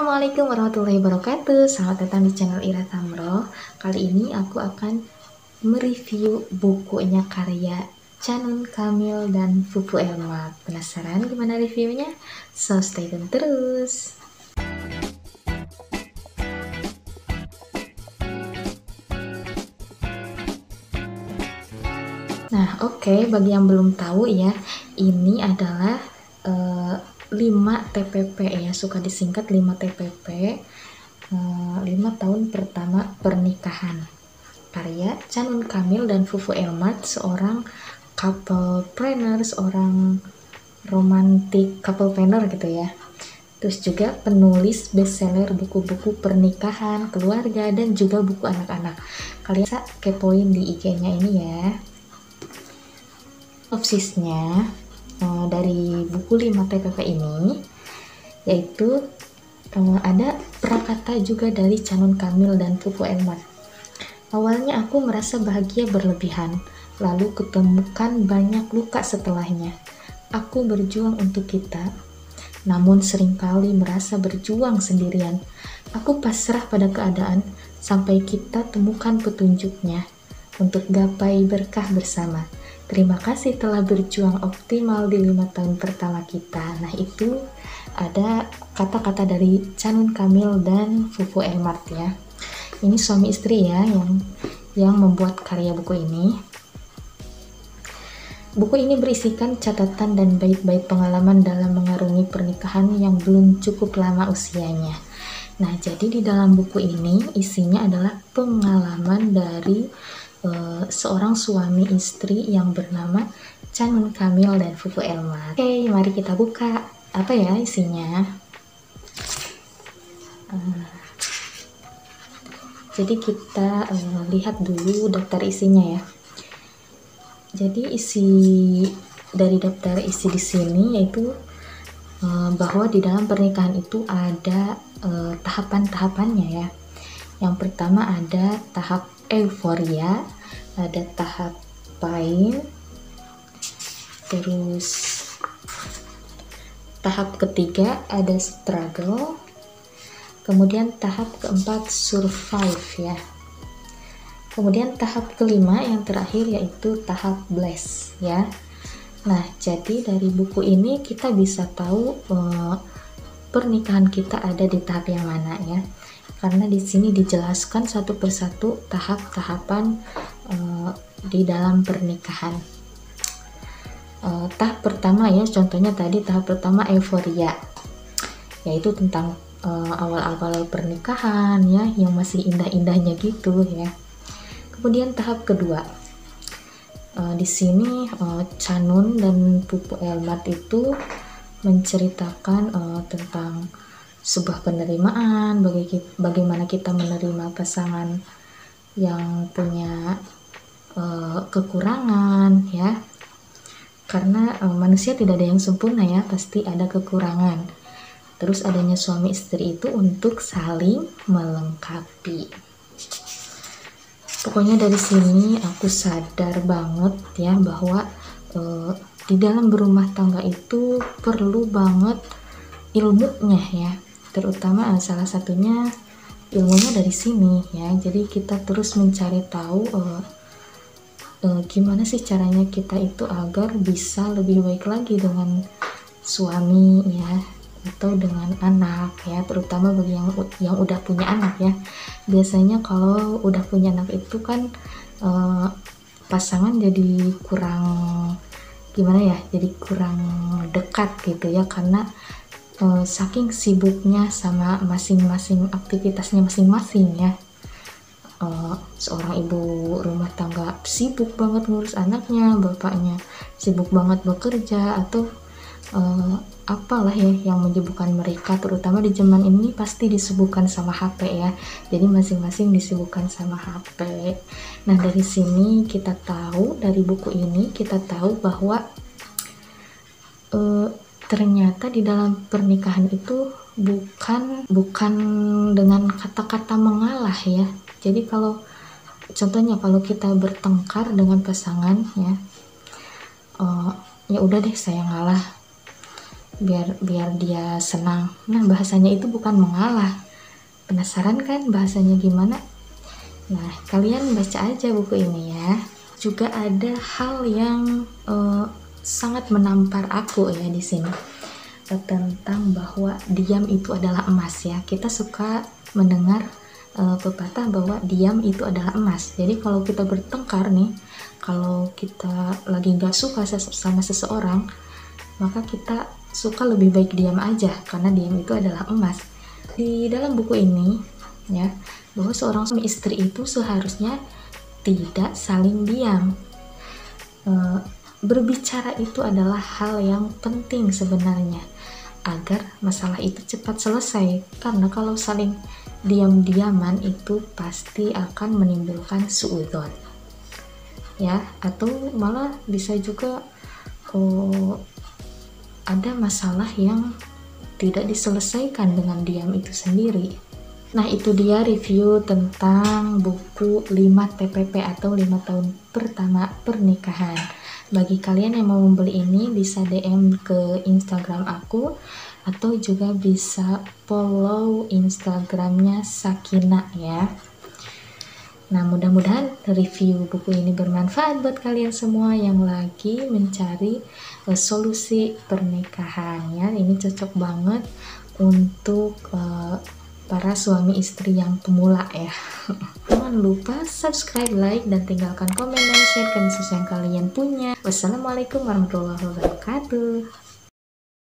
Assalamualaikum warahmatullahi wabarakatuh. Selamat datang di channel Ira Tamro. Kali ini aku akan mereview bukunya karya Chanun Kamil dan Fufu Elma. Penasaran gimana reviewnya? So stay tune terus. Nah, oke, bagi yang belum tahu ya, ini adalah 5 TPP ya, suka disingkat 5 TPP, 5 tahun pertama pernikahan. Karya Chanun Kamil dan Fufu Elmat, seorang couple planner, seorang romantic couple planner gitu ya. Terus juga penulis bestseller buku-buku pernikahan, keluarga, dan juga buku anak-anak. Kalian bisa kepoin di IG-nya ini ya. Sinopsisnya dari buku 5 TPP ini, yaitu ada prakata juga dari Chanun Kamil dan Fufu Elmat. Awalnya aku merasa bahagia berlebihan, lalu kutemukan banyak luka setelahnya. Aku berjuang untuk kita, namun seringkali merasa berjuang sendirian. Aku pasrah pada keadaan sampai kita temukan petunjuknya untuk gapai berkah bersama. Terima kasih telah berjuang optimal di 5 tahun pertama kita. Nah, itu ada kata-kata dari Chanun Kamil dan Fufu Elmat ya. Ini suami istri ya yang membuat karya buku ini. Buku ini berisikan catatan dan bait-bait pengalaman dalam mengarungi pernikahan yang belum cukup lama usianya. Nah, jadi di dalam buku ini isinya adalah pengalaman dari seorang suami istri yang bernama Chanun Kamil dan Fufu Elmat. Oke, mari kita buka apa ya isinya. Jadi kita lihat dulu daftar isinya ya. Jadi isi dari daftar isi di sini yaitu bahwa di dalam pernikahan itu ada tahapan-tahapannya ya. Yang pertama ada tahap euforia, ada tahap pain, terus tahap ketiga ada struggle, kemudian tahap keempat survive ya. Kemudian tahap kelima yang terakhir yaitu tahap bless ya. Nah, jadi dari buku ini kita bisa tahu pernikahan kita ada di tahap yang mana ya. Karena di sini dijelaskan satu persatu tahap-tahapan di dalam pernikahan. Tahap pertama ya, contohnya tadi tahap pertama euforia, yaitu tentang awal-awal pernikahan ya, yang masih indah-indahnya gitu ya. Kemudian tahap kedua, di sini Chanun dan Fufu Elmat itu menceritakan tentang sebuah penerimaan, bagaimana kita menerima pasangan yang punya kekurangan ya, karena manusia tidak ada yang sempurna ya, pasti ada kekurangan. Terus adanya suami istri itu untuk saling melengkapi. Pokoknya dari sini aku sadar banget ya bahwa di dalam berumah tangga itu perlu banget ilmunya ya, terutama salah satunya ilmunya dari sini ya. Jadi kita terus mencari tahu gimana sih caranya kita itu agar bisa lebih baik lagi dengan suami ya, atau dengan anak ya, terutama bagi yang udah punya anak ya. Biasanya kalau udah punya anak itu kan pasangan jadi kurang gimana ya, jadi kurang dekat gitu ya, karena saking sibuknya sama masing-masing aktivitasnya masing-masing ya. Seorang ibu rumah tangga sibuk banget ngurus anaknya, bapaknya sibuk banget bekerja, atau apalah ya yang menyibukkan mereka, terutama di zaman ini pasti disibukkan sama HP ya. Jadi masing-masing disibukkan sama HP. Nah, dari sini kita tahu, dari buku ini kita tahu bahwa ternyata di dalam pernikahan itu bukan dengan kata-kata mengalah ya. Jadi kalau contohnya kalau kita bertengkar dengan pasangan ya, ya udah deh saya ngalah. biar dia senang. Nah, bahasanya itu bukan mengalah. Penasaran kan bahasanya gimana? Nah, kalian baca aja buku ini ya. Juga ada hal yang sangat menampar aku ya di sini, tentang bahwa diam itu adalah emas ya. Kita suka mendengar pepatah bahwa diam itu adalah emas. Jadi kalau kita bertengkar nih, kalau kita lagi nggak suka sama seseorang, maka kita suka lebih baik diam aja, karena diam itu adalah emas. Di dalam buku ini ya, bahwa seorang suami istri itu seharusnya tidak saling diam. Berbicara itu adalah hal yang penting sebenarnya, agar masalah itu cepat selesai. Karena kalau saling diam-diaman itu pasti akan menimbulkan suudzon ya, atau malah bisa juga ada masalah yang tidak diselesaikan dengan diam itu sendiri. Nah, itu dia review tentang buku 5 TPP atau 5 tahun pertama pernikahan. Bagi kalian yang mau membeli ini, bisa DM ke Instagram aku, atau juga bisa follow Instagramnya Sakina ya. Nah, mudah-mudahan review buku ini bermanfaat buat kalian semua yang lagi mencari solusi pernikahan ya. Ini cocok banget untuk para suami istri yang pemula ya. Jangan lupa subscribe, like, dan tinggalkan komen dan share ke yang kalian punya. Wassalamualaikum warahmatullahi wabarakatuh.